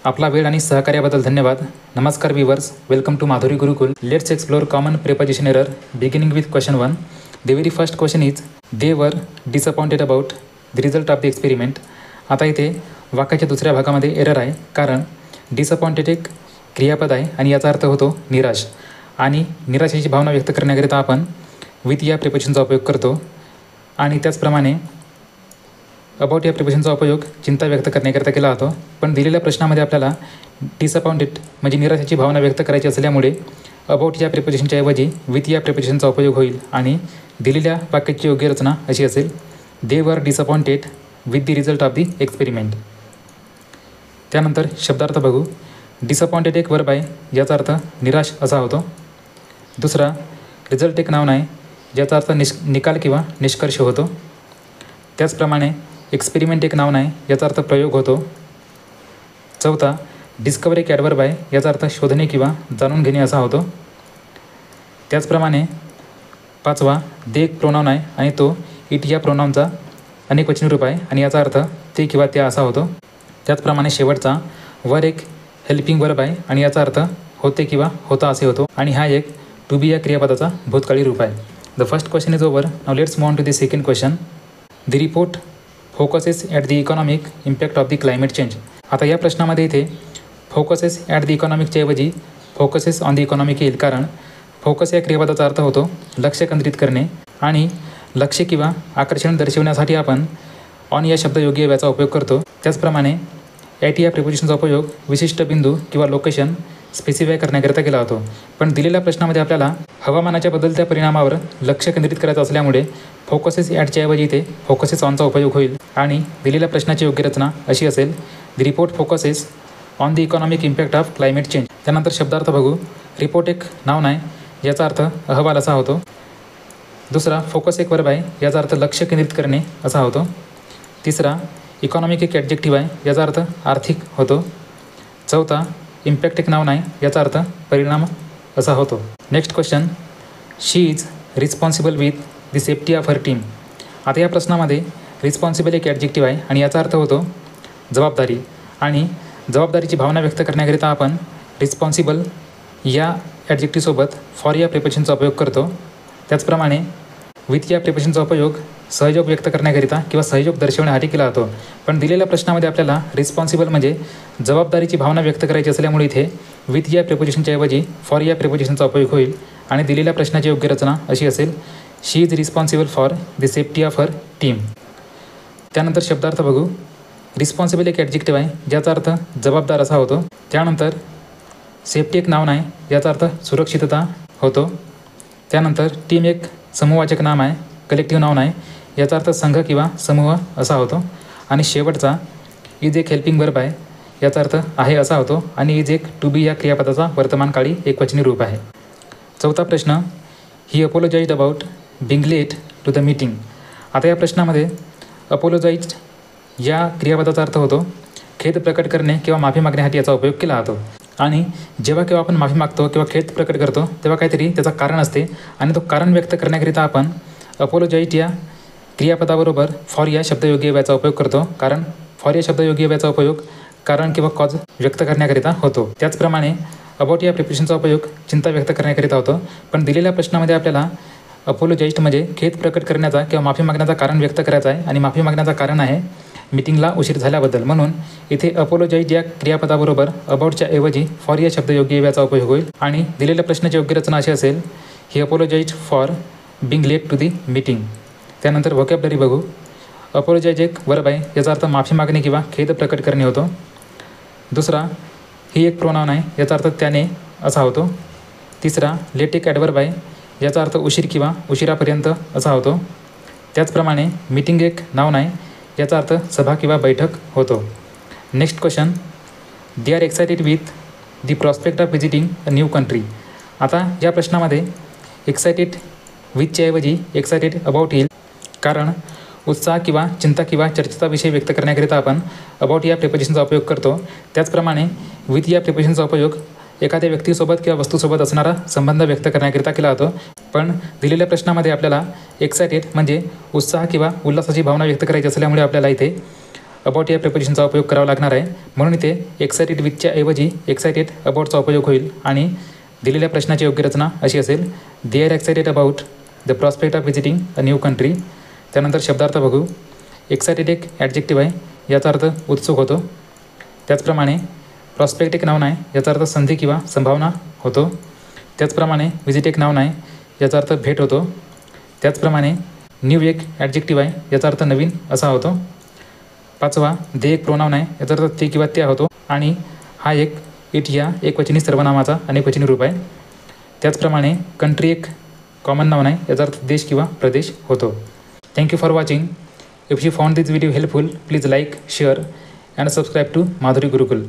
आपला वेळ आणि सहकार्याबद्दल धन्यवाद. नमस्कार viewers, welcome to Madhuri Gurukul. Let's explore common preposition error beginning with question 1. The very first question is they were disappointed about the result of the experiment. आता इथे वाक्याच्या दुसऱ्या भागामध्ये एरर आहे, कारण डिसअपॉइंटेड एक क्रियापद आहे आणि याचा अर्थ होतो निराश, आणि निराशेची भावना व्यक्त करण्याकरिता आपण विथ या प्रिपोजिशनचा उपयोग करतो. आणि त्याचप्रमाणे अबाउट या प्रिपोजिशनचा उपयोग चिंता व्यक्त करण्याकरिता केला जातो. पण दिलेल्या प्रश्नामध्ये आपल्याला डिसअपॉइंटेड म्हणजे निराशेची भावना व्यक्त करायची असल्यामुळे अबाउट या प्रिपोजिशनच्या ऐवजी विथ या प्रिपोजिशनचा उपयोग होईल आणि दिलेल्या वाक्याची योग्य रचना अशी असेल, they were disappointed with the result of the experiment. त्यानंतर शब्दार्थ बघू. डिसअपॉइंटेड एक वर्ब आहे, याचा अर्थ निराश असा होतो. दुसरा, रिझल्ट एक नाउन आहे, ज्याचा अर्थ निकाल किंवा निष्कर्ष होतो. त्याचप्रमाणे एक्सपेरिमेंट एक नाउन आहे, याचा अर्थ प्रयोग होतो. चौथा, डिस्कवर एक ॲडवर्ब आहे, याचा अर्थ शोधणे किंवा जाणून घेणे असा होतो. त्याचप्रमाणे पाचवा, दे एक प्रोनाउन आहे आणि तो इट या प्रोनाउनचा अनेकवचनी रूप आहे आणि याचा अर्थ ते किंवा त्या असा होतो. त्याचप्रमाणे शेवटचा, वर एक हेल्पिंग वर्ब आहे आणि याचा अर्थ होते किंवा होता असे होतो, आणि हा एक टू बी या क्रियापदाचा भूतकाळी रूप आहे. The first question is over. Now let's move on to the second question. The report focuses at the economic impact of the climate change. आता या प्रश्नामध्ये इथे फोकसेस ॲट द इकॉनॉमिकच्या ऐवजी फोकसेस ऑन द इकॉनॉमिक येईल, कारण focus या क्रियापदाचा अर्थ होतो लक्ष केंद्रित करणे, आणि लक्ष किंवा आकर्षण दर्शवण्यासाठी आपण ऑन या शब्दयोगी याचा उपयोग करतो. त्याचप्रमाणे ॲट या प्रिपोजिशनचा उपयोग विशिष्ट बिंदू किंवा लोकेशन स्पेसिफाय करण्याकरिता केला होतो. पण दिलेल्या प्रश्नामध्ये आपल्याला हवामानाच्या बदलत्या परिणामावर लक्ष केंद्रित करायचं असल्यामुळे फोकसेस ॲटच्या ऐवजी इथे फोकसेस ऑनचा उपयोग होईल, आणि दिलेल्या प्रश्नाची योग्य रचना अशी असेल, the report focuses on the economic impact of climate change. त्यानंतर शब्दार्थ बघू. रिपोर्ट एक नाउन आहे, याचा अर्थ अहवाल असा होतो. दुसरा, फोकस एक वर्ब आहे, याचा अर्थ लक्ष केंद्रित करणे असा होतो. तिसरा, इकॉनॉमिक एक ॲडजेक्टिव्ह आहे, याचा अर्थ आर्थिक होतो. चौथा, इम्पॅक्ट एक नाउन आहे, याचा अर्थ परिणाम असा होतो. Next question. She is responsible with the safety of her team. आता या प्रश्नामध्ये रिस्पॉन्सिबल एक ॲडजेक्टिव्ह आहे आणि याचा अर्थ होतो जबाबदारी, आणि जबाबदारीची भावना व्यक्त करण्याकरिता आपण रिस्पॉन्सिबल या ॲडजेक्टिव्हसोबत फॉर या प्रिपोजिशनचा उपयोग करतो. त्याचप्रमाणे विथ या प्रिपोजिशनचा उपयोग सहयोग व्यक्त करण्याकरिता किंवा सहयोग दर्शवण्यासाठी केला जातो. पण दिलेल्या प्रश्नामध्ये आपल्याला रिस्पॉन्सिबल म्हणजे जबाबदारीची भावना व्यक्त करायची असल्यामुळे इथे विथ या प्रिपोजिशनच्या ऐवजी फॉर या प्रिपोजिशनचा उपयोग होईल, आणि दिलेल्या प्रश्नाची योग्य रचना अशी असेल, she is responsible for the safety of her team. त्यानंतर शब्दार्थ बघू. रिस्पॉन्सिबल एक ॲडजेक्टिव्ह आहे, ज्याचा अर्थ जबाबदार असा होतो. त्यानंतर सेफ्टी एक नाउन आहे, याचा अर्थ सुरक्षितता होतो. त्यानंतर टीम एक समूहवाचक नाम आहे, कलेक्टिव्ह नाउन आहे, याचा अर्थ संघ किंवा समूह असा होतो. आणि शेवटचा, इज एक हेल्पिंग वर्ब आहे, याचा अर्थ आहे असा होतो, आणि इज एक टू बी या क्रियापदाचा वर्तमानकाळी एकवचनी रूप आहे. चौथा प्रश्न. He apologized about being late to the meeting. आता या प्रश्नामध्ये अपोलोजाइज्ड या क्रियापदाचा अर्थ होतो खेद प्रकट करणे किंवा माफी मागण्यासाठी याचा उपयोग केला जातो. आणि जेव्हा केव्हा आपण माफी मागतो किंवा खेद प्रकट करतो तेव्हा काहीतरी त्याचा कारण असते, आणि तो कारण व्यक्त करण्याकरिता आपण अपोलोजाइज्ड या क्रियापदाबरोबर फॉर या शब्दयोगी याचा उपयोग करतो, कारण फॉर या शब्दयोगी याचा उपयोग कारण किंवा कॉज व्यक्त करण्याकरिता होतो. त्याचप्रमाणे अबाउट या प्रिपोजिशनचा उपयोग चिंता व्यक्त करण्याकरिता होतो. पण दिलेल्या प्रश्नामध्ये आपल्याला अपोलोजाइज्ड म्हणजे खेद प्रकट करण्याचा किंवा माफी मागण्याचा कारण व्यक्त करायचा आहे, आणि माफी मागण्याचा कारण आहे मीटिंगला उशीर झाल्याबद्दल. म्हणून इथे अपोलोजाइज्ड या क्रियापदाबरोबर अबाउटच्या ऐवजी फॉर या शब्दयोगी याचा उपयोग होईल, आणि दिलेल्या प्रश्नाची योग्य रचना अशी असेल, he apologized for being late to the meeting. त्यानंतर व्होकॅब्युलरी बघू. अपोलोजाइज एक वर्ब आहे, याचा अर्थ माफी मागणे किंवा खेद प्रकट करणे होतो. दुसरा, ही एक प्रोनाउन आहे, याचा अर्थ त्याने असा होतो. तिसरा, लेट एक ॲडवर्ब आहे, याचा अर्थ उशीर किंवा उशिरापर्यंत असा होतो. त्याचप्रमाणे मीटिंग एक नाउन आहे, याचा अर्थ सभा किंवा बैठक होतो. Next question. They are excited with the prospect of visiting a new country. आता या प्रश्नामध्ये एक्सायटेड विथच्या ऐवजी एक्सायटेड अबाउट येईल, कारण उत्साह किंवा चिंता किंवा चर्चेचा विषय व्यक्त करण्याकरिता आपण अबाउट या प्रिपोजिशनचा उपयोग करतो. त्याचप्रमाणे विथ या प्रिपोजिशनचा उपयोग एखाद्या व्यक्तीसोबत किंवा वस्तूसोबत असणारा संबंध व्यक्त करण्याकरिता केला जातो. पण दिलेल्या प्रश्नामध्ये आपल्याला एक्सायटेड म्हणजे उत्साह किंवा उल्हासाची भावना व्यक्त करायची असल्यामुळे आपल्याला इथे अबाउट या प्रिपोजिशनचा उपयोग करावा लागणार आहे. म्हणून इथे एक्सायटेड विथच्या ऐवजी एक्सायटेड अबाउटचा उपयोग होईल आणि दिलेल्या प्रश्नाची योग्य रचना अशी असेल, they are excited about the prospect of visiting a new country. त्यानंतर शब्दार्थ बघू. एक्सायटेड एक ॲडजेक्टिव्ह आहे, याचा अर्थ उत्सुक होतो. त्याचप्रमाणे प्रॉस्पेक्ट एक नाऊन आहे, याचा अर्थ संधी किंवा संभावना होतो. त्याचप्रमाणे व्हिजिट एक नाऊन आहे, याचा अर्थ भेट होतो. त्याचप्रमाणे न्यू एक ॲडजेक्टिव्ह आहे, याचा अर्थ नवीन असा होतो. 5वा दे एक प्रोनाऊन आहे, याचा अर्थ ते किंवा त्या होतो. आणि हा एक इट या एकवचनी सर्वनामाचा अनेकवचनी रूप आहे. त्याचप्रमाणे कंट्री एक कॉमन नाऊन आहे, याचा अर्थ देश किंवा प्रदेश होतो. Thank you for watching. If you found this video helpful, please like, share and subscribe to Madhuri Gurukul.